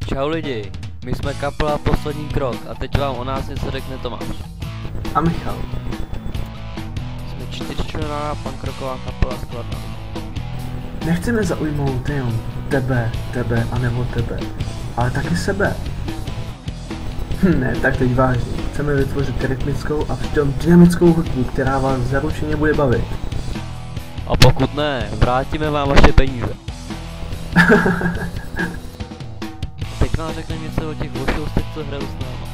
Čau lidi, my jsme kapela Poslední krok a teď vám o nás něco řekne Tomáš. A Michal. Jsme 4členná punkroková kapela z Kladna. Nechceme zaujmout jenom tebe a nebo tebe, ale taky sebe. Ne, tak teď vážně. Chceme vytvořit rytmickou a přitom dynamickou hudbu, která vás zaručeně bude bavit. A pokud ne, vrátíme vám vaše peníze. Teď vám řekne něco o těch vošoustech, co hrajou s náma.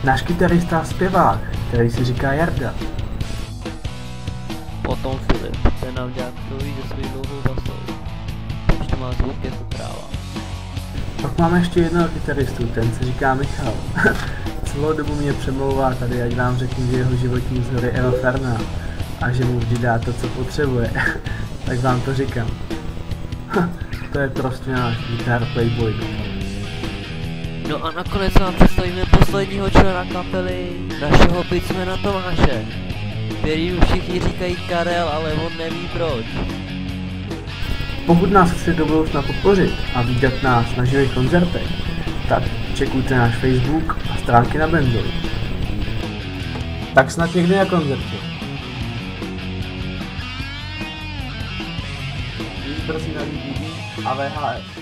Náš kytarista a zpěvák, který si říká Jarda. Potom Filip, ten nám dělá takový se svojí dlouhou basou. Ještě má zvuk jako kráva. Pak máme ještě jednoho kytaristu, ten se říká Michal. Celou dobu mě přemlouvá tady, ať vám řeknu, že jeho životní vzor je Eva Farná a že mu vždy dá to, co potřebuje. Tak vám to říkám. To je prostě náš guitar playboy. No a nakonec vám představíme posledního člena kapely, našeho picmana Tomáše, který už všichni říkají Karel, ale on neví proč. Pokud nás chcete do budoucna podpořit a vidět nás na živých koncertech, tak čekujte náš Facebook a stránky na Benzovi. Tak snad někdy na koncertě. Víc brzy na DVD a VHS.